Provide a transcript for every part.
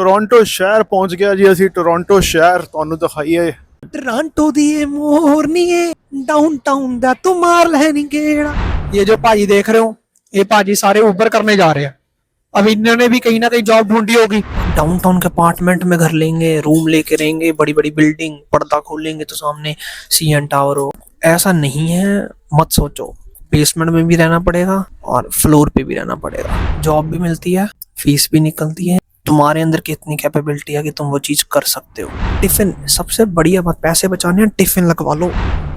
Toronto ਸ਼ਹਿਰ ਪਹੁੰਚ ਗਿਆ ਜੀ ਅਸੀਂ ਟੋਰਾਂਟੋ ਸ਼ਹਿਰ ਤੁਹਾਨੂੰ ਦਿਖਾਈਏ ਟੋਰਾਂਟੋ ਦੀ ਇਹ ਮੋਰਨੀਏ डाउनटाउन ਦਾ ਤੂੰ ਮਾਰ ਲੈਣੀ ਗੇੜਾ। ये जो भाजी देख रहे हो ये भाजी सारे ऊबर करने जा रहे हैं। अब इन्होंने भी कहीं ना कहीं जॉब ढूंढी होगी। डाउनटाउन के अपार्टमेंट में घर लेंगे, रूम लेके रहेंगे, बड़ी बड़ी बिल्डिंग, पर्दा खोलेंगे तो सामने सीएन टावर हो। ऐसा नहीं है, मत सोचो। बेसमेंट में भी रहना पड़ेगा और फ्लोर पे भी रहना पड़ेगा। जॉब भी मिलती है, फीस भी निकलती है, तुम्हारे अंदर कितनी कैपेबिलिटी है कि तुम वो चीज कर सकते हो। टिफिन सबसे बढ़िया बात, पैसे बचाने हैं टिफिन लगवा लो।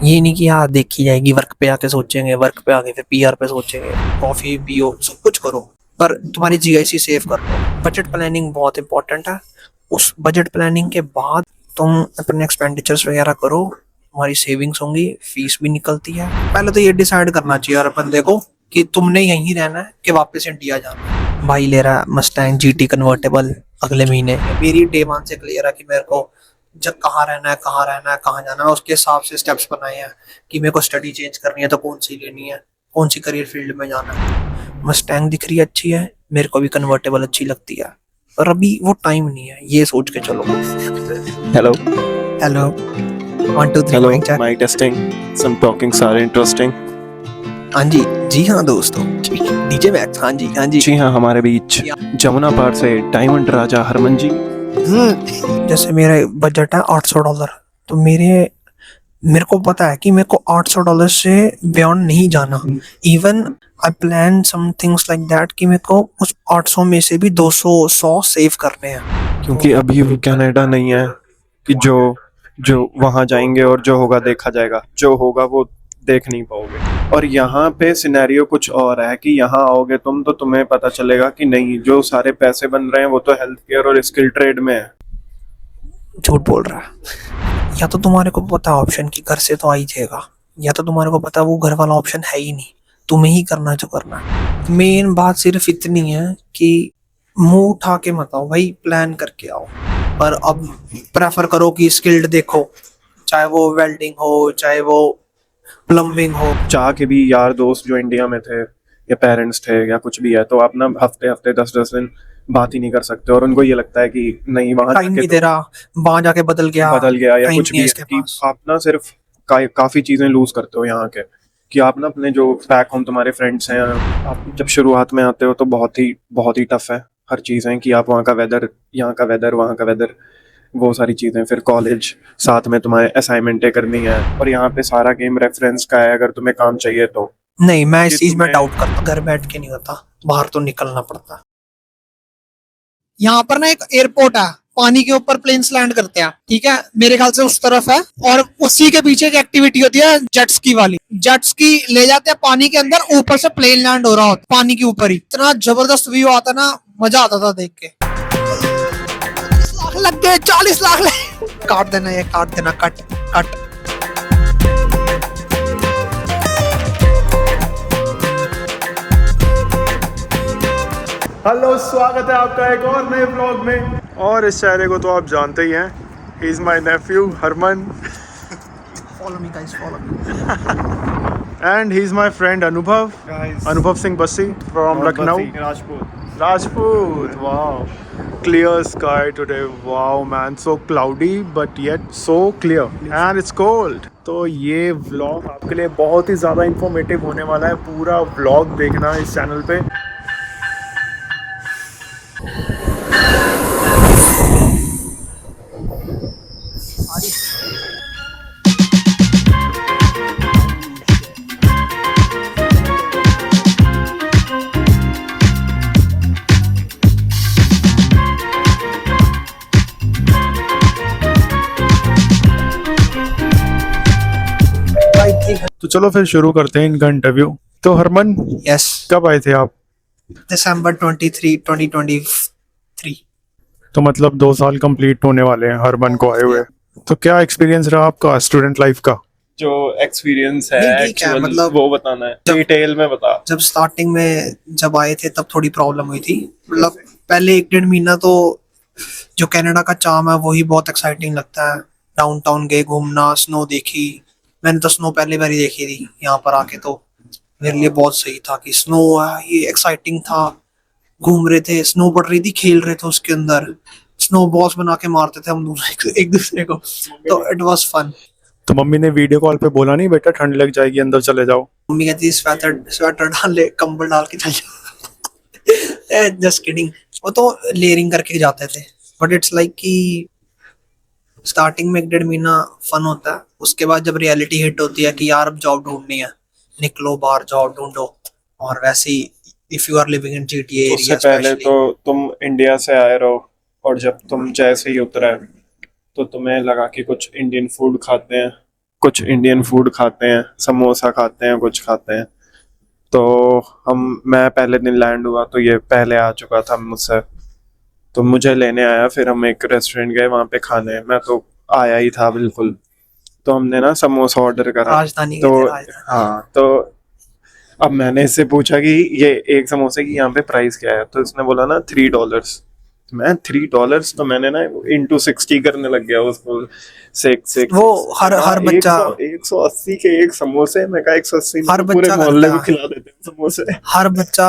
ये नहीं कि यार देखी जाएगी, वर्क पे आके सोचेंगे, वर्क पे आके फिर पीआर पे सोचेंगे, कॉफी पियो, सब कुछ करो पर तुम्हारी जीआईसी सेव कर लो। बजट प्लानिंग बहुत इंपॉर्टेंट है। उस बजट प्लानिंग के बाद तुम अपने एक्सपेंडिचर्स वगैरह करो, तुम्हारी सेविंग्स होंगी, फीस भी निकलती है। पहले तो ये डिसाइड करना चाहिए यार बंदे को कि तुमने यहीं रहना है कि वापस इंडिया जाना है। भाई ले रहा है मस्टैंग जीटी कन्वर्टेबल अगले महीने। मेरी डे वन से क्लियर है कि मेरे को जब कहाँ रहना है, कहाँ रहना है, कहाँ जाना है, उसके हिसाब से स्टेप्स बनाए हैं कि मेरे को स्टडी चेंज करनी है तो कौन सी लेनी है, कौन सी करियर फील्ड में जाना है। मस्टैंग दिख रही है अच्छी है, मेरे को भी कन्वर्टेबल अच्छी लगती है, पर अभी वो टाइम नहीं है, ये सोच के चलो। Hello hello 1 2 3 hello mic check. Mic testing some talking सारे इंटरेस्टिंग। हाँ जी, जी हाँ दोस्तों, डीजे मैक्स। हाँ जी, हाँ जी, जी हाँ, हमारे बीच जमुना पार से डायमंड राजा हरमन जी। जैसे मेरा बजट है $800, तो मेरे को पता है कि मेरे को $800 से बियॉन्ड नहीं जाना। Even I plan some things like that कि मेरे को उस 800 में से भी 200 सेव करने हैं। क्योंकि अभी वो कनाडा नहीं है कि जो वहां जाएंगे और जो होगा देखा जाएगा, जो होगा वो देख नहीं पाओगे। और यहाँ पे सिनेरियो कुछ और है कि यहाँ आओगे तुम तो तुम्हें पता चलेगा कि नहीं, जो सारे पैसे बन रहे हैं वो तो हेल्थ केयर और स्किल ट्रेड में है। झूठ बोल रहा है। या तो तुम्हारे को पता ऑप्शन की घर से तो आ ही जाएगा, या तो तुम्हारे को पता वो घर वाला ऑप्शन है ही नहीं, तुम्हें ही करना जो करना है। मेन बात सिर्फ इतनी है कि मुंह उठा के मत आओ भाई, प्लान करके आओ। पर अब प्रेफर करो कि स्किल्ड देखो, चाहे वो वेल्डिंग हो, चाहे वो प्लम्बिंग हो। चाह के भी यार दोस्त जो इंडिया में थे या पेरेंट्स थे या कुछ भी है, तो आप ना हफ्ते 10 दिन बात ही नहीं कर सकते और उनको ये लगता है कि नहीं वहां टाइम नहीं दे रहा, वहां जाके बदल गया या कुछ भी है कि आप ना सिर्फ काफी चीजें लूज करते हो यहाँ के। कि आप ना अपने जो बैक होम तुम्हारे फ्रेंड्स हैं, आप जब शुरुआत में आते हो तो बहुत ही टफ है हर चीज़ है कि आप वहाँ का वेदर, यहाँ का वेदर, वहाँ का वेदर, वो सारी चीज़ें, फिर कॉलेज, साथ में तुम्हारे असाइनमेंटें करनी है और यहाँ पे सारा गेम रेफरेंस का है अगर तुम्हें काम चाहिए तो। नहीं, मैं इस चीज में डाउट करता हूँ, घर बैठ के नहीं होता, बाहर तो निकलना पड़ता। यहाँ पर ना एक एयरपोर्ट है, पानी के ऊपर प्लेन्स लैंड करते हैं, ठीक है, मेरे ख्याल से उस तरफ है, और उसी के पीछे एक एक्टिविटी होती है जेट स्की वाली। जेट स्की ले जाते हैं पानी के अंदर, ऊपर से प्लेन लैंड हो रहा होता पानी के ऊपर ही। इतना जबरदस्त व्यू आता ना, मजा आता था देख के। 40 लाख लग गए, 40 लाख काट देना, ये काट देना, कट कट। हेलो, स्वागत है आपका एक और नए व्लॉग में। और इस चेहरे को तो आप जानते ही हैं, he is my nephew Harman. Follow me guys, follow me. And he is my friend Anubhav Singh Bassi from Lucknow Rajput. Wow, clear sky today, wow man, so cloudy but yet so clear and it's cold। तो ये व्लॉग आपके लिए बहुत ही ज़्यादा informative होने वाला है, पूरा व्लॉग देखना इस चैनल पे। तो चलो फिर शुरू करते हैं इनका इंटरव्यू। तो हरमन, यस, कब आए थे आप? दिसंबर 23 2023। तो मतलब 2 साल कंप्लीट होने वाले हैं हरमन को आए हुए। तो क्या एक्सपीरियंस रहा आपका स्टूडेंट लाइफ का? जो एक्सपीरियंस है नहीं, एक्चुअल मतलब वो बताना है, डिटेल में बता। जब स्टार्टिंग में जब आए थे तब थोड़ी प्रॉब्लम हुई थी। मतलब पहले 1 महीना तो जो कनाडा का चार्म है वही बहुत एक्साइटिंग लगता है। डाउनटाउन गए घूमना, स्नो देखी, मैंने तो स्नो पहली बार ही देखी थी यहाँ पर आके, तो मेरे लिए बहुत सही था कि स्नो है, ये एक्साइटिंग था। घूम रहे थे, स्नो पड़ रही थी, खेल रहे थे उसके अंदर, स्नो बॉल्स बना के मारते थे हम दोनों एक दूसरे को, तो इट वाज फन। तो मम्मी ने वीडियो कॉल पे बोला नहीं बेटा ठंड लग जाएगी अंदर चले जाओ? मम्मी कहती स्वेटर स्वेटर डाल ले, कंबल डाल के चल जाओ। जस्ट किडिंग, वो तो लेयरिंग करके जाते थे, बट इट्स लाइक कि स्टार्टिंग में 1.5 महीना फन होता है, उसके बाद जब रियलिटी हिट होती है कि यार अब जॉब ढूंढनी है, निकलो बाहर जॉब ढूंढो। और वैसे ही if you are living in GTA उससे एरिया पहले तो तुम इंडिया से आए रहो, और जब तुम जैसे ही उतरे तो तुम्हें लगा कि कुछ इंडियन फूड खाते हैं, कुछ इंडियन फूड खाते हैं, समोसा खाते हैं, कुछ खाते हैं। तो मैं पहले दिन लैंड हुआ तो ये पहले आ चुका था मुझसे, तो मुझे लेने आया, फिर हम एक रेस्टोरेंट गए वहाँ पे खाने। मैं तो आया ही था बिल्कुल, तो हमने ना समोसा ऑर्डर करा। राजधानी तो गए थे, राजधानी। हाँ, तो अब मैंने इससे पूछा कि ये एक समोसे की यहाँ पे प्राइस क्या है, तो इसने बोला ना $3। मैं $3, तो मैंने ना इंटू 60 करने लग गया उसको। वो हर बच्चा 180 के एक समोसे, मैं कहा 180 में हर तो पूरे बच्चा मोहल्ले करता को है। खिला देते हैं समोसे। हर बच्चा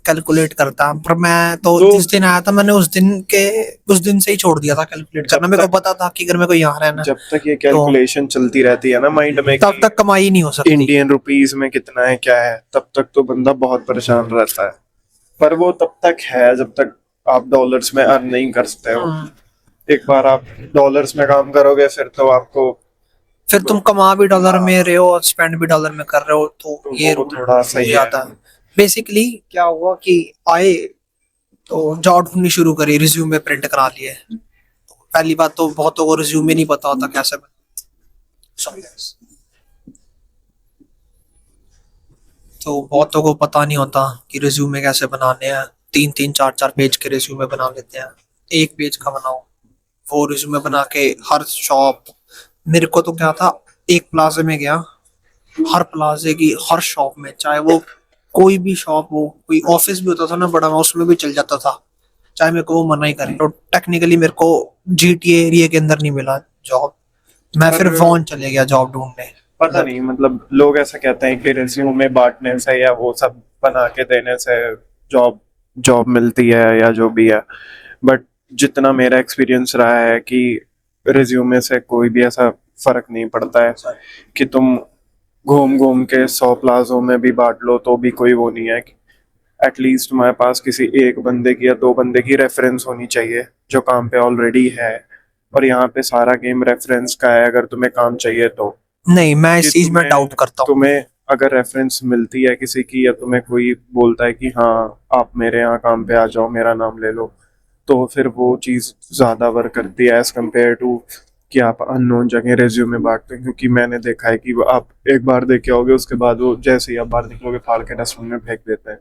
कैलकुलेट करता है, पर मैं तो तो- जिस दिन आया था मैंने उस दिन से ही छोड़ दिया था कैलकुलेट करना। मेरे को पता था कि अगर मैं कोई यहाँ रहना जब तक ये कैलकुलेशन चलती रहती है ना माइंड में, तब तक कमाई नहीं हो सकती। इंडियन रुपीस में कितना है क्या है, तब तक तो बंदा बहुत परेशान रहता है। पर वो तब तक है जब तक आप डॉलर्स में अर्न नहीं कर सकते हो। एक बार आप डॉलर्स में काम करोगे फिर तो आपको, फिर तुम कमा भी डॉलर में रहे हो और स्पेंड भी डॉलर में कर रहे हो, तो ये वो थोड़ा सही है। आता है। बेसिकली क्या हुआ कि आए तो जॉब ढूंढनी शुरू करी, रिज्यूमे प्रिंट करा लिए। पहली बात तो बहुतों को रिज्यूमे नहीं पता होता कैसे तो बहुतों को पता नहीं होता कि रिज्यूमे कैसे बनाने हैं। 3-3 4-4 पेज के रिज्यूमे बना लेते हैं, एक पेज का बनाओ। वो रिज्यूमे बना के हर शॉप, मेरे को तो क्या था, एक प्लाजे में गया, हर प्लाजे की हर शॉप में, चाहे वो कोई भी शॉप हो, कोई ऑफिस भी होता था ना बड़ा, मैं उसमें भी चल जाता था, चाहे मेरे को वो मना ही करे। तो टेक्निकली मेरे को GTA एरिया के अंदर नहीं मिला जॉब, मैं फिर वॉन चले गया जॉब ढूंढने। पता नहीं, मतलब लोग ऐसा कहते हैं कि रिज्यूमे बांटने से या वो सब बना के देने से जॉब मिलती है या जो भी है, बट जितना मेरा एक्सपीरियंस रहा है कि रिज्यूमे से कोई भी ऐसा फर्क नहीं पड़ता है कि तुम घूम घूम के 100 प्लाजों में भी बांट लो तो भी कोई वो नहीं है। एटलीस्ट तुम्हारे पास किसी एक बंदे की या 2 बंदे की रेफरेंस होनी चाहिए जो काम पे ऑलरेडी है, और यहाँ पे सारा गेम रेफरेंस का है। अगर तुम्हें काम चाहिए तो नहीं, मैं इस चीज में डाउट करता हूँ। तुम्हें अगर रेफरेंस मिलती है किसी की, या तुम्हें कोई बोलता है कि हाँ आप मेरे यहाँ काम पे आ जाओ, मेरा नाम ले लो, तो फिर वो चीज़ ज़्यादा वर्क करती है एज कम्पेयर टू कि आप अननोन जगह रेज्यूमे बांटते हैं। क्योंकि मैंने देखा है कि वो आप एक बार देख के आओगे, उसके बाद वो जैसे ही आप बाहर निकलोगे फाड़ के डस्टबिन में फेंक देते हैं।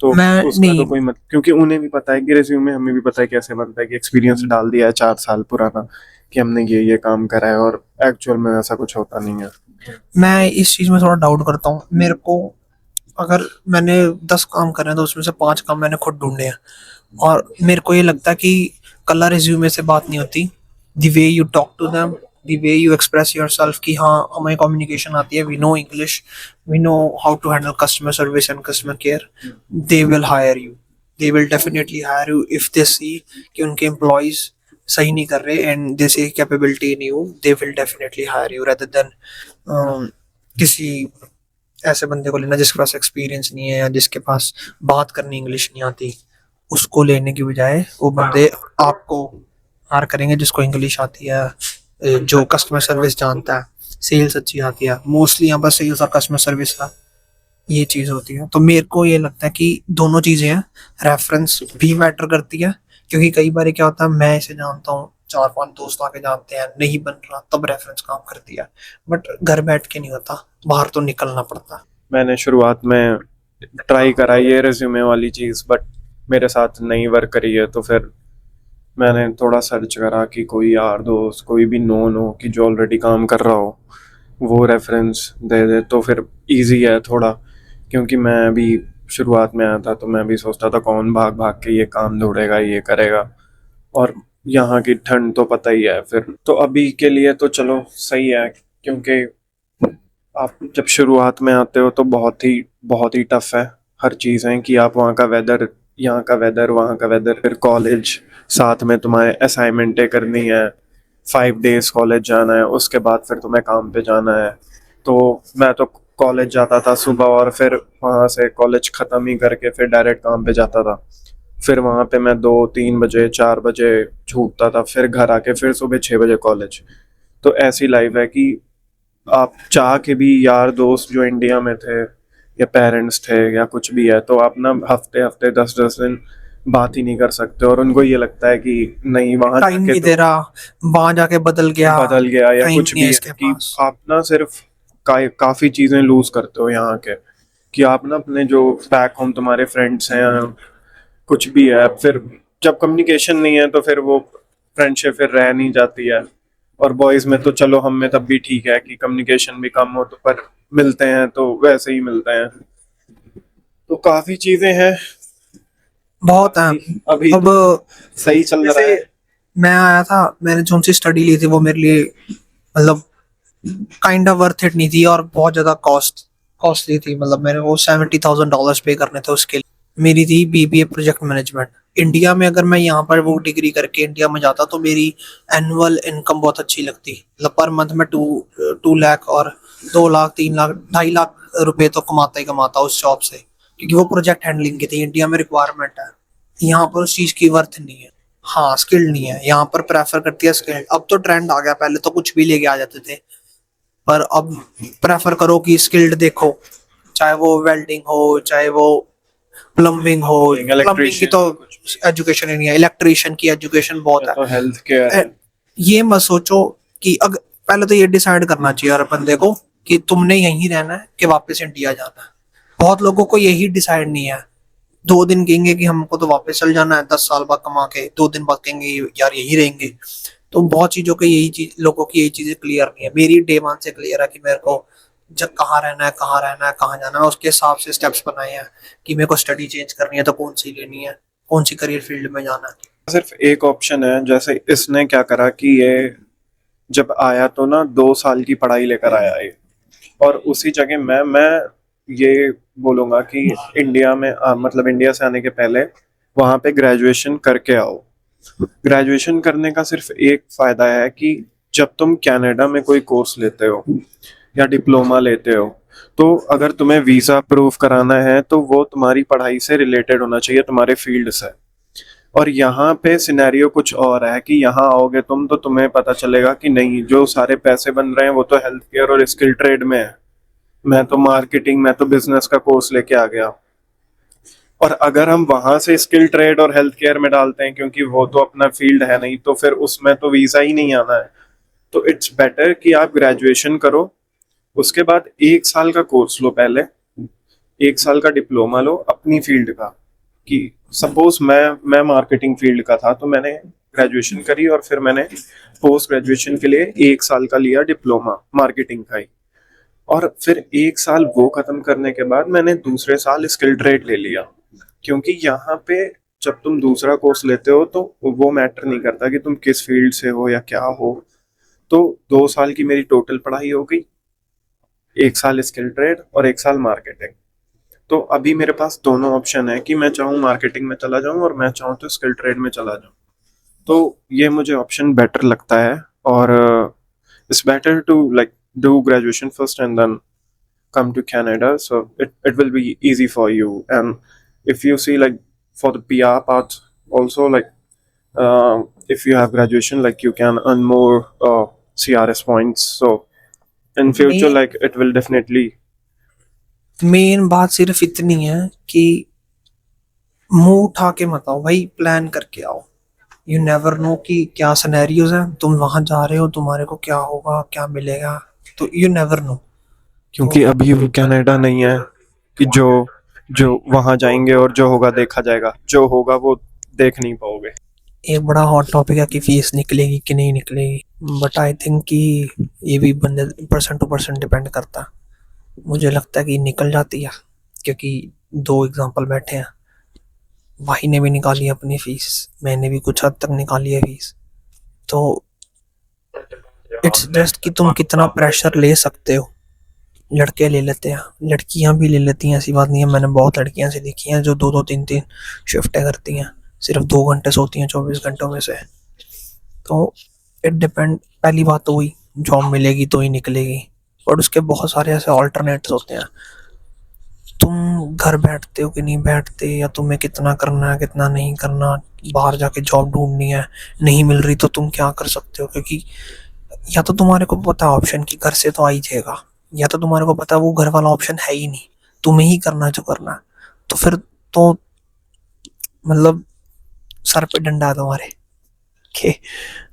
तो मैं उसका नहीं, तो कोई मत, क्योंकि उन्हें भी पता है कि रेज्यूमे, हमें भी पता है कैसे बनता है, कि एक्सपीरियंस डाल दिया है 4 साल पुराना कि हमने ये काम करा है, और एक्चुअल में ऐसा कुछ होता नहीं है। मैं इस चीज में थोड़ा डाउट करता हूँ। मेरे को अगर मैंने 10 काम करे हैं तो उसमें से 5 काम मैंने खुद ढूंढे हैं, और मेरे को ये लगता है कि कलर रिज्यूमे से बात नहीं होती। The way you talk to them, the way you express yourself कि हाँ हमें कम्युनिकेशन आती है, we know English, we know how to handle customer service and customer care, they will hire you, they will definitely hire you if they see कि उनके employees सही नहीं कर रहे and they see capability in you, they will definitely hire you, rather than किसी ऐसे बंदे को लेना जिसके पास एक्सपीरियंस नहीं है या जिसके पास बात करनी इंग्लिश नहीं आती। उसको लेने की बजाय वो बंदे आपको हायर करेंगे जिसको इंग्लिश आती है, जो कस्टमर सर्विस जानता है, सेल्स अच्छी आती है। मोस्टली यहाँ पर सेल्स और कस्टमर सर्विस का ये चीज़ होती है। तो मेरे को ये लगता है कि दोनों चीज़ें हैं, रेफरेंस भी मैटर करती है, क्योंकि कई बार क्या होता है, मैं इसे जानता हूँ, 4-5 दोस्त आके जानते हैं, नहीं बन रहा, तब रेफरेंस काम करती है, बट घर बैठ के नहीं होता, बाहर तो निकलना पड़ता है। मैंने शुरुआत में ट्राई करा ये रिज्यूमे वाली चीज़, बट मेरे साथ नहीं वर्क करी है। तो फिर मैंने थोड़ा सर्च करा कि कोई यार दोस्त, कोई भी नोन हो कि जो ऑलरेडी काम कर रहा हो, वो रेफरेंस दे दे तो फिर इजी है थोड़ा। क्योंकि मैं भी शुरुआत में आया था तो मैं भी सोचता था कौन भाग भाग के ये काम ढूंढेगा, ये करेगा, और यहाँ की ठंड तो पता ही है। फिर तो अभी के लिए तो चलो सही है, क्योंकि आप जब शुरुआत में आते हो तो बहुत ही टफ है हर चीज़ें, कि आप वहाँ का वेदर यहाँ का वेदर, वहाँ का वेदर, फिर कॉलेज, साथ में तुम्हारे असाइनमेंटें करनी है, 5 days कॉलेज जाना है, उसके बाद फिर तुम्हें काम पे जाना है। तो मैं तो कॉलेज जाता था सुबह और फिर वहाँ से कॉलेज ख़त्म ही करके फिर डायरेक्ट काम पे जाता था। फिर वहाँ पे मैं 2-3 बजे 4 बजे छूटता था, फिर घर आके फिर सुबह 6 बजे कॉलेज। तो ऐसी लाइफ है कि आप चाह के भी यार दोस्त जो इंडिया में थे या पेरेंट्स थे या कुछ भी है, तो आप ना हफ्ते हफ्ते 10-10 दिन बात ही नहीं कर सकते, और उनको ये लगता है कि नहीं वहाँ टाइम जाके नहीं तो दे रहा, वहां जाके बदल गया या टाइम कुछ नहीं है भी है इसके कि पास। आप ना सिर्फ काफी चीजें लूज करते हो यहाँ के, कि आप ना अपने जो बैक होम तुम्हारे फ्रेंड्स हैं, कुछ भी है, फिर जब कम्युनिकेशन नहीं है तो फिर वो फ्रेंडशिप फिर रह नहीं जाती है। और बॉयज में तो चलो हम में तब भी ठीक है कि कम्युनिकेशन भी कम हो तो पर मिलते हैं तो वैसे ही मिलते हैं। तो काफी चीजें हैं। बहुत है। अभी अब तो सही चल रहा है। मैं आया था, मैंने जो सी स्टडी ली थी वो मेरे लिए मतलब काइंड ऑफ वर्थ इट नहीं थी, और बहुत ज्यादा कॉस्टली थी। मतलब मैंने वो $70,000 पे करने थे उसके लिए। मेरी थी बीबीए प्रोजेक्ट मैनेजमेंट। इंडिया में अगर मैं यहाँ पर वो डिग्री करके इंडिया में जाता तो मेरी एनुअल इनकम बहुत अच्छी लगती। मतलब पर मंथ में 2 लाख और 2 लाख 3 लाख 2.5 लाख रुपए तो कमाता ही कमाता उस जॉब से, क्योंकि वो प्रोजेक्ट हैंडलिंग की थी। इंडिया में रिक्वायरमेंट है, यहाँ पर उस चीज की वर्थ नहीं है। हाँ, स्किल्ड नहीं है, यहाँ पर प्रेफर करती है स्किल्ड। अब तो ट्रेंड आ गया, पहले तो कुछ भी लेके आ जाते थे, पर अब प्रेफर करो कि स्किल्ड देखो, चाहे वो वेल्डिंग हो, चाहे वो प्लम्बिंग हो। प्लम्बिंग की तो एजुकेशन ही नहीं है, इलेक्ट्रिशियन की एजुकेशन बहुत है। तो हेल्थ केयर है। ये मत सोचो कि अगर पहले तो ये डिसाइड करना चाहिए हर बंदे को कि तुमने यहीं रहना है कि वापस इंडिया जाना है। बहुत लोगों को यही डिसाइड नहीं है। 2 दिन कहेंगे कि हमको तो वापस चल जाना है 10 साल बाद कमा के, 2 दिन बाद कहेंगे यार यही रहेंगे। तो बहुत चीजों के यही चीज, लोगों की यही चीजें क्लियर नहीं है। मेरी डे 1 से क्लियर है कि मेरे को जब कहाँ रहना है, कहाँ रहना है, कहाँ जाना है, उसके हिसाब से स्टेप्स बनाए हैं कि मेरे को स्टडी चेंज करनी है तो कौन सी लेनी है, कौन सी करियर फील्ड में जाना है। सिर्फ एक ऑप्शन है। जैसे इसने क्या करा कि ये जब आया तो ना 2 साल की पढ़ाई लेकर आया ये, और उसी जगह मैं ये बोलूंगा कि इंडिया में मतलब इंडिया से आने के पहले वहां पे ग्रेजुएशन करके आओ। ग्रेजुएशन करने का सिर्फ एक फायदा है कि जब तुम कनाडा में कोई कोर्स लेते हो या डिप्लोमा लेते हो, तो अगर तुम्हें वीजा प्रूफ कराना है तो वो तुम्हारी पढ़ाई से रिलेटेड होना चाहिए, तुम्हारे फील्ड से। और यहाँ पे सिनेरियो कुछ और है कि यहाँ आओगे तुम तो तुम्हें पता चलेगा कि नहीं, जो सारे पैसे बन रहे हैं वो तो हेल्थ केयर और स्किल ट्रेड में है, मैं तो मार्केटिंग, मैं तो बिजनेस का कोर्स लेके आ गया। और अगर हम वहां से स्किल ट्रेड और हेल्थ केयर में डालते हैं, क्योंकि वो तो अपना फील्ड है नहीं, तो फिर उसमें तो वीजा ही नहीं आना है। तो इट्स बेटर कि आप ग्रेजुएशन करो, उसके बाद 1 साल का कोर्स लो, पहले 1 साल का डिप्लोमा लो अपनी फील्ड का। कि सपोज मैं मार्केटिंग फील्ड का था तो मैंने ग्रेजुएशन करी और फिर मैंने पोस्ट ग्रेजुएशन के लिए 1 साल का लिया डिप्लोमा मार्केटिंग का ही, और फिर 1 साल वो खत्म करने के बाद मैंने दूसरे साल स्किल ट्रेड ले लिया। क्योंकि यहाँ पे जब तुम दूसरा कोर्स लेते हो तो वो मैटर नहीं करता कि तुम किस फील्ड से हो या क्या हो। तो 2 साल की मेरी टोटल पढ़ाई हो गई, 1 साल स्किल ट्रेड और 1 साल मार्केटिंग। तो अभी मेरे पास दोनों ऑप्शन है कि मैं चाहूँ मार्केटिंग में चला जाऊँ और मैं चाहूँ तो स्किल ट्रेड में चला जाऊँ। तो ये मुझे ऑप्शन बेटर लगता है, और it's better to like do graduation first and then come to Canada, so it will be easy for you. And if you see like for the PR part also, like if you have graduation, like you can earn more CRS points, so in future like it will definitely main बात सिर्फ इतनी है कि मुंह उठा के मत आओ भाई, प्लान करके आओ। यू नेवर नो कि क्या सिनेरियोज हैं, तुम वहां जा रहे हो, तुम्हारे को क्या होगा, क्या मिलेगा, तो यू नेवर नो। क्योंकि अभी वो कनाडा नहीं है कि जो जो वहां जाएंगे और जो होगा देखा जाएगा, जो होगा वो देख नहीं पाओगे। एक बड़ा हॉट टॉपिक है कि फीस निकलेगी कि नहीं निकलेगी, बट आई थिंक कि ये भी बंदे पर्सन टू पर्सन डिपेंड करता है। मुझे लगता है कि निकल जाती है, क्योंकि 2 एग्जांपल बैठे हैं, भाई ने भी निकाली अपनी फीस, मैंने भी कुछ हद तक निकाली है फीस। तो इट्स जस्ट कि तुम कितना प्रेशर ले सकते हो, लड़के ले लेते हैं, लड़कियां भी ले लेती हैं, ऐसी बात नहीं है। मैंने बहुत लड़कियां से देखी हैं जो 2-2 3-3 शिफ्टें करती हैं, सिर्फ 2 घंटे सोती हैं 24 घंटों में से। तो इट डिपेंड, पहली बात तो वही, जॉब मिलेगी तो ही निकलेगी, और उसके बहुत सारे ऐसे ऑल्टरनेट्स होते हैं। तुम घर बैठते हो कि नहीं बैठते, या तुम्हें कितना करना है कितना नहीं करना, बाहर जाके जॉब ढूंढनी है, नहीं मिल रही तो तुम क्या कर सकते हो, क्योंकि या तो तुम्हारे को पता है ऑप्शन कि घर से तो आ ही जाएगा, या तो तुम्हारे को पता है वो घर वाला ऑप्शन है ही नहीं, तुम्हें ही करना है जो करना है। तो फिर तो मतलब सर पे डंडा है तुम्हारे के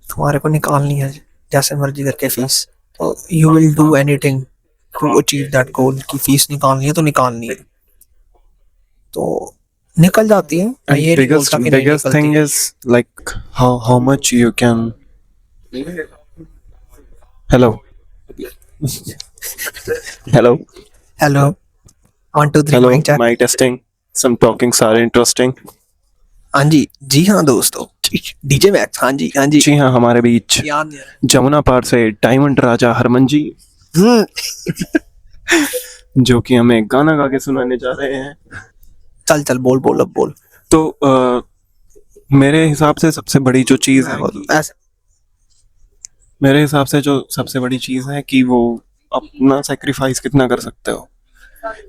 तुम्हारे को निकालनी है जैसे मर्जी करके फीस, तो you will do anything to achieve that goal कि फीस निकालनी है तो निकालनी है, तो निकल जाती है। मैं ये नहीं biggest बोलता कि नहीं biggest निकलती thing है। is like how much you can. Hello. Hello. Hello 1 2 3 Hello. Mic check. Mic testing. Some talkings are interesting. हाँ जी हाँ दोस्तों, डीजे मैक्स, हाँ जी जी हाँ, हमारे बीच याद नहीं आ रहा। जमुना पार से डायमंड राजा हरमन जी, जो कि हमें गाना गा के सुनाने जा रहे हैं। चल बोल बोल अब बोल। तो मेरे हिसाब से सबसे बड़ी जो चीज़ है ऐसे मेरे हिसाब से जो सबसे बड़ी चीज़ है कि वो अपना सेक्रीफाइस कितना कर सकते हो।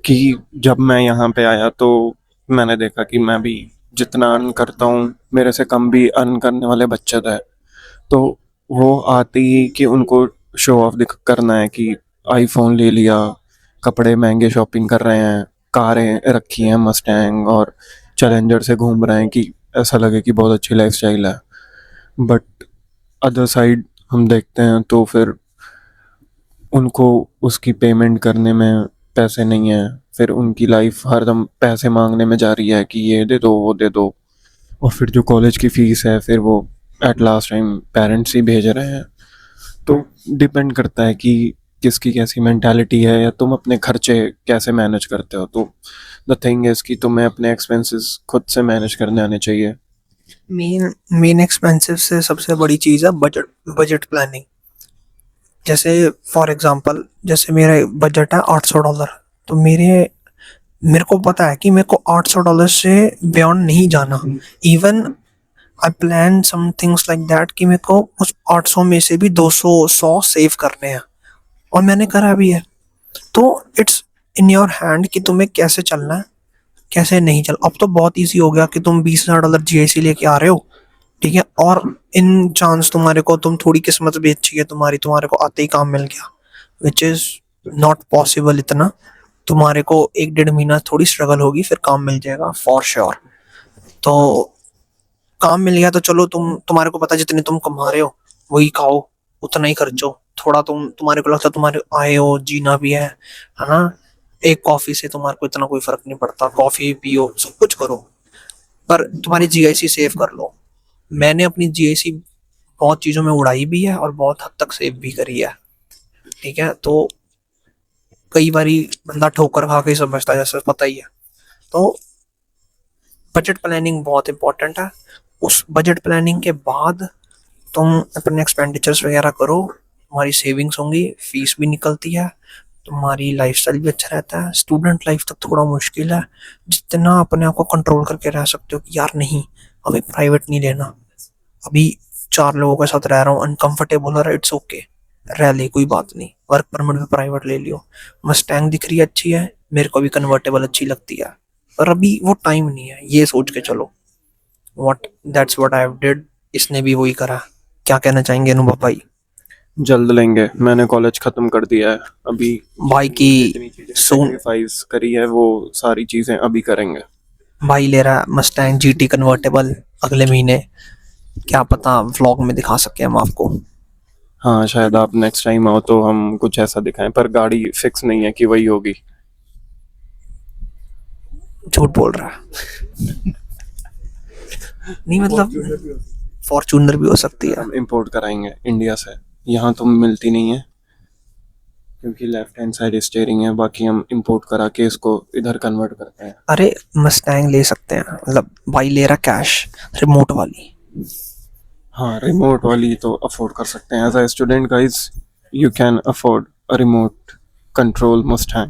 कि जब मैं यहाँ पे आया तो मैंने देखा कि मैं भी जितना अर्न करता हूँ, मेरे से कम भी अर्न करने वाले बच्चे थे, तो वो आते ही कि उनको शो ऑफ करना है कि आईफोन ले लिया, कपड़े महंगे शॉपिंग कर रहे हैं, कारें रखी हैं मस्टैंग और चैलेंजर से घूम रहे हैं कि ऐसा लगे कि बहुत अच्छी लाइफस्टाइल है। बट अदर साइड हम देखते हैं तो फिर उनको उसकी पेमेंट करने में पैसे नहीं है, फिर उनकी लाइफ हरदम पैसे मांगने में जा रही है कि ये दे दो वो दे दो, और फिर जो कॉलेज की फ़ीस है फिर वो एट लास्ट टाइम पेरेंट्स ही भेज रहे हैं। तो डिपेंड करता है कि किसकी कैसी मेंटालिटी है या तुम अपने खर्चे कैसे मैनेज करते हो। तो द थिंग इज़ कि तुम्हें अपने एक्सपेंसेस खुद से मैनेज करने आने चाहिए। मेन एक्सपेंसिव से सबसे बड़ी चीज़ है बजट प्लानिंग। जैसे फॉर एग्जांपल, जैसे मेरा बजट है $800, तो मेरे को पता है कि मेरे को $800 से बियॉन्ड नहीं जाना। Even I plan some things like that कि मेरे को उस 800 में से भी 200 सेव करने हैं, और मैंने करा भी है। तो इट्स इन योर हैंड कि तुम्हें कैसे चलना है कैसे नहीं चल। अब तो बहुत इजी हो गया कि तुम $20,000 जीआईसी लेके आ रहे हो, ठीक है, और इन चांस तुम्हारे को, तुम थोड़ी किस्मत भी अच्छी है तुम्हारे को आते ही काम मिल गया, विच इज नॉट पॉसिबल। इतना तुम्हारे को 1-1.5 महीना थोड़ी स्ट्रगल होगी, फिर काम मिल जाएगा फॉर श्योर। तो काम मिल गया तो चलो, तुम्हारे को पता जितने तुम कमा रहे हो वही खाओ, उतना ही खर्चो। थोड़ा तुम्हारे को लगता है तुम्हारे आए हो, जीना भी है ना। एक कॉफी से तुम्हारे को इतना कोई फर्क नहीं पड़ता, कॉफी पियो, सब कुछ करो, पर तुम्हारी जीआईसी सेव कर लो। मैंने अपनी जीआईसी बहुत चीजों में उड़ाई भी है और बहुत हद तक सेव भी करी है, ठीक है। तो कई बारी बंदा ठोकर खा के समझता है, जैसे पता ही है। तो बजट प्लानिंग बहुत इंपॉर्टेंट है। उस बजट प्लानिंग के बाद तुम अपने एक्सपेंडिचर्स वगैरह करो, तुम्हारी सेविंग्स होंगी, फीस भी निकलती है, तुम्हारी लाइफस्टाइल भी अच्छा रहता है। स्टूडेंट लाइफ तक थोड़ा मुश्किल है, जितना अपने आप को कंट्रोल करके रह सकते हो कि यार नहीं अभी प्राइवेट नहीं लेना, अभी 4 लोगों के साथ रह रहा हूँ, अनकंफर्टेबल हो रहा है, इट्स ओके, रह ले, कोई बात नहीं, वर्क परमिट भी प्राइवेट ले लियो। मस्टैंग दिख रही है अच्छी है, मेरे को भी कन्वर्टेबल अच्छी लगती है, पर अभी वो टाइम नहीं है, ये सोच के चलो। That's what I did. इसने भी वही करा। क्या कहना चाहेंगे अनुभव भाई? जल्द लेंगे, मैंने कॉलेज खत्म कर दिया है अभी। भाई की सोन सेक्रीफाइस करी है, वो सारी चीजें अभी करेंगे। भाई ले रहा है मस्टैंग जीटी कन्वर्टेबल अगले महीने, क्या पता व्लॉग में दिखा सके हम आपको। हाँ, शायद आप नेक्स्ट टाइम आओ तो हम कुछ ऐसा दिखाएं, पर गाड़ी फिक्स नहीं है कि वही होगी। झूठ बोल रहा है। नहीं मतलब फॉर्च्यूनर भी हो सकती है। हम इंपोर्ट कराएंगे इंडिया से, यहाँ तो मिलती नहीं है क्योंकि लेफ्ट हैंड साइड स्टीयरिंग है, बाकी हम इंपोर्ट करा के इसको इधर कन्वर्ट करते हैं। अरे मस्टैंग ले सकते हैं, मतलब भाई ले रहा कैश, रिमोट वाली। हाँ, रिमोट वाली तो अफोर्ड कर सकते हैं। As a student guys, you can afford a remote control must है।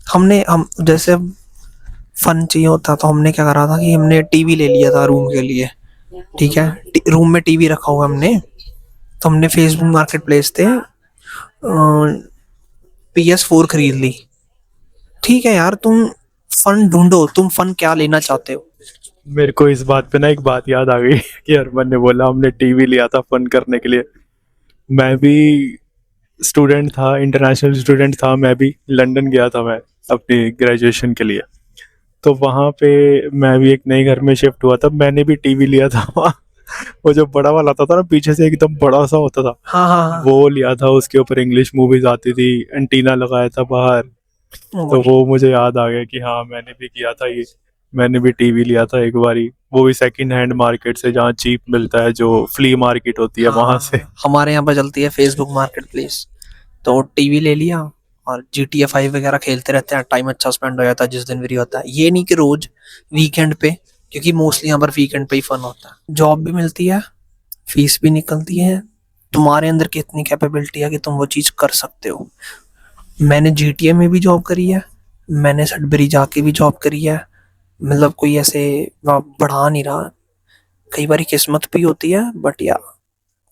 हम जैसे फन चाहिए होता तो हमने क्या करा था कि हमने टीवी ले लिया था रूम के लिए, ठीक है, रूम में टीवी रखा हुआ हमने, तो हमने फेसबुक मार्केट प्लेस थे PS4 खरीद ली। ठीक है यार, तुम फन ढूंढो, तुम फन क्या लेना चाहते हो। मेरे को इस बात पे ना एक बात याद आ गई कि अरमान ने बोला हमने टीवी लिया था फन करने के लिए। मैं भी स्टूडेंट था, इंटरनेशनल स्टूडेंट था, मैं भी लंदन गया था मैं अपनी ग्रेजुएशन के लिए। तो वहाँ पे मैं भी एक नए घर में शिफ्ट हुआ था, मैंने भी टीवी लिया था वहाँ। वो जो बड़ा वाला आता था ना, पीछे से एकदम बड़ा सा होता था, हाँ हाँ हाँ। वो लिया था। उसके ऊपर इंग्लिश मूवीज आती थी, एंटीना लगाया था बाहर। तो वो मुझे याद आ गया कि हाँ मैंने भी किया था ये। मैंने भी टीवी लिया था एक बारी, वो भी सेकंड हैंड मार्केट से, जहाँ चीप मिलता है, जो फ्ली मार्केट होती है वहां से। हमारे यहाँ पर चलती है फेसबुक मार्केट प्लेस। तो टीवी ले लिया और GTA 5 वगैरह खेलते रहते हैं, टाइम अच्छा स्पेंड हो जाता है जिस दिन फ्री होता है। ये नहीं कि रोज, वीकेंड पे, क्योंकि मोस्टली यहाँ पर वीकेंड पे ही फन होता है। जॉब भी मिलती है, फीस भी निकलती है, तुम्हारे अंदर कितनी कैपेबिलिटी है कि तुम वो चीज कर सकते हो। मैंने GTA में भी जॉब करी है, मैंने सडबरी जाके भी जॉब करी है। मतलब कोई ऐसे बढ़ा नहीं रहा, कई बार किस्मत भी होती है, बट या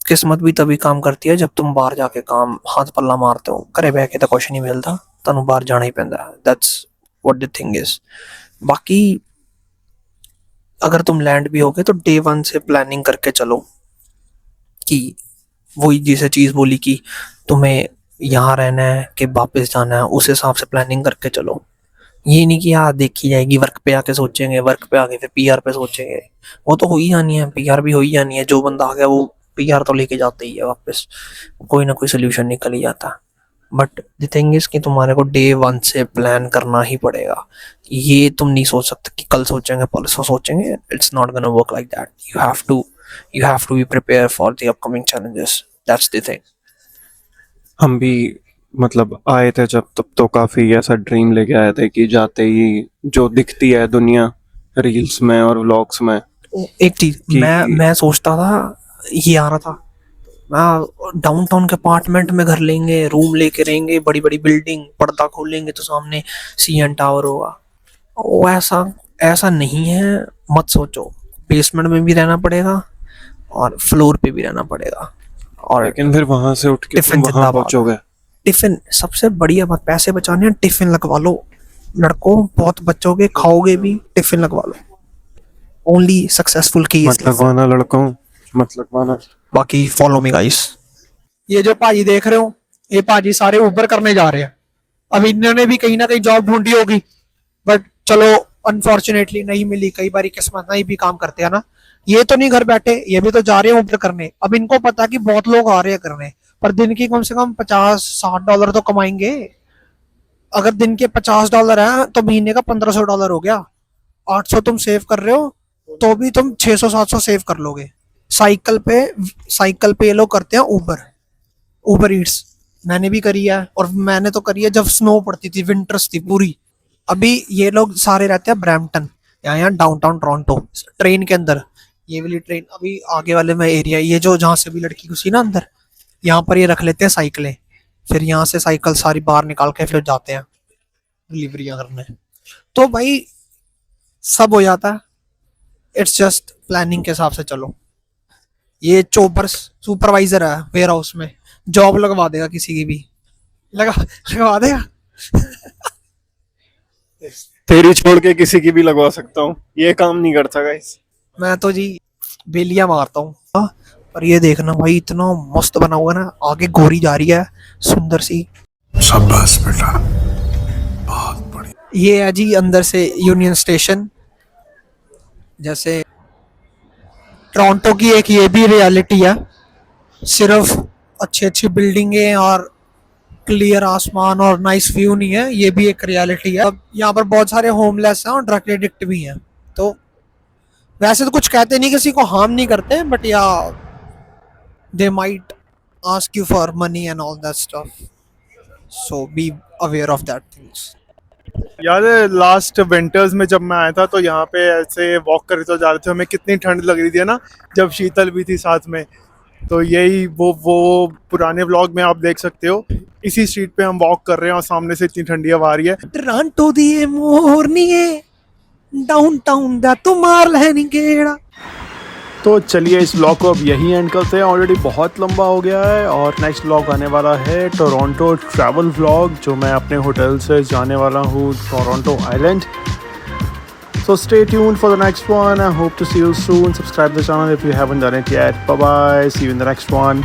किस्मत भी तभी काम करती है जब तुम बाहर जाके काम हाथ पल्ला मारते हो। घरे बह के तो कुछ नहीं मिलता, तुम बाहर जाना ही पैंदा है। That's what the thing is. बाकी अगर तुम लैंड भी होगे तो डे वन से प्लानिंग करके चलो, कि वही जैसे चीज बोली कि तुम्हें यहाँ रहना है कि वापस जाना है, उस हिसाब से प्लानिंग करके चलो। ये नहीं कि यहाँ देखी जाएगी, वर्क पे आके सोचेंगे, वर्क पे आके फिर PR पे सोचेंगे। वो तो हो ही जानी है, PR भी हो ही जानी है। जो बंदा आ गया वो PR तो लेके जाते ही है वापस, कोई ना कोई सोल्यूशन निकल ही जाता। बट द थिंग इज कि तुम्हारे को डे वन से प्लान करना ही पड़ेगा। ये तुम नहीं सोच सकते कि कल सोचेंगे परसों सोचेंगे। It's not gonna work like that. You have to be prepare for the upcoming challenges. That's the thing. हम भी मतलब आए थे जब, तब तो काफी ऐसा ड्रीम लेके आए थे कि जाते ही जो दिखती है दुनिया रील्स में और व्लॉग्स में। एक चीज मैं सोचता था, ये आ रहा था, मैं डाउनटाउन के अपार्टमेंट में घर लेंगे, रूम लेके रहेंगे, बड़ी बड़ी बिल्डिंग, पर्दा खोलेंगे तो सामने CN टावर होगा। वो ऐसा ऐसा नहीं है, मत सोचो। बेसमेंट में भी रहना पड़ेगा और फ्लोर पे भी रहना पड़ेगा। और लेकिन फिर वहां से उठ के टिफिन तुम वहां जिंदाबाद। पहुंचोगे। टिफिन सबसे बढ़िया बात, पैसे बचाने हैं, टिफिन लगवा लो। लड़कों बहुत बचोगे, खाओगे भी, टिफिन लगवा लो। ओनली सक्सेसफुल की मत लगवाना लड़कों, मत लगवाना। बाकी फॉलो मी गाइस। ये जो भाजी देख रहे हो, ये भाजी सारे ऊबर करने जा रहे हैं। अब इन्होंने भी कहीं ना कहीं जॉब ढूंढी होगी, बट चलो अनफॉर्चुनेटली नहीं मिली। कई बार किस्मत नहीं भी काम करते हैं ना। ये तो नहीं घर बैठे, ये भी तो जा रहे हैं ऊबर करने। अब इनको पता कि बहुत लोग आ रहे हैं करने, पर दिन की कम से कम $50-60 तो कमाएंगे। अगर दिन के $50 है तो महीने का $1500 हो गया। 800 तुम सेव कर रहे हो तो भी तुम 600-700 सेव कर लोगे। साइकिल पे ये लोग करते हैं ऊबर ईट्स। मैंने भी करी है, और मैंने तो करी है जब स्नो पड़ती थी, विंटर्स थी पूरी। अभी ये लोग सारे रहते हैं ब्रैम्पटन, यहाँ डाउनटाउन टोरंटो, ट्रेन के अंदर। ये वाली ट्रेन अभी आगे वाले में एरिया, ये जो जहाँ से भी लड़की घुसी ना अंदर, यहाँ पर ये रख लेते हैं साइकिलें। फिर यहाँ से साइकिल सारी बाहर निकाल के फिर जाते हैं डिलीवरियां करने। तो भाई सब हो जाता है, इट्स जस्ट प्लानिंग के हिसाब से चलो। ये चोपर सुपरवाइजर है वेयर हाउस में, जॉब लगवा देगा किसी की भी, लगवा देगा। तेरी छोड़ के किसी की भी लगवा सकता हूँ, ये काम नहीं करता गाइस। मैं तो जी बेलियां मारता हूँ। पर ये देखना भाई, इतना मस्त बना हुआ ना, आगे गोरी जा रही है सुंदर सी। शाबाश बेटा, बहुत बढ़िया। ये है जी अंदर से यूनियन स्टेशन। जैसे टोरंटो की एक ये भी रियलिटी है, सिर्फ अच्छी अच्छी बिल्डिंगें और क्लियर आसमान और नाइस व्यू नहीं है, ये भी एक रियलिटी है। अब यहाँ पर बहुत सारे होमलेस हैं और ड्रग एडिक्ट भी हैं। तो वैसे तो कुछ कहते नहीं, किसी को हार्म नहीं करते, बट या they might ask you for money and all that stuff, so be aware of that things. याद है लास्ट विंटर्स में जब मैं आया था तो यहाँ पे ऐसे वॉक कर तो जा रहे थे, हमें कितनी ठंड लग रही थी ना, जब शीतल भी थी साथ में। तो यही वो पुराने व्लॉग में आप देख सकते हो, इसी स्ट्रीट पे हम वॉक कर रहे हैं और सामने से इतनी ठंडी हवा आ रही है। टोरंटो दी ए मोरनीए डाउनटाउन दा तू मार लैनी गेड़ा। तो चलिए इस व्लॉग को अब यहीं एंड करते हैं, ऑलरेडी बहुत लंबा हो गया है। और नेक्स्ट व्लॉग आने वाला है टोरंटो ट्रैवल व्लॉग, जो मैं अपने होटल से जाने वाला हूँ Toronto island. So stay tuned for the next one. I hope to see you soon. Subscribe to the channel if you haven't done it yet. Bye bye. See you in the next one.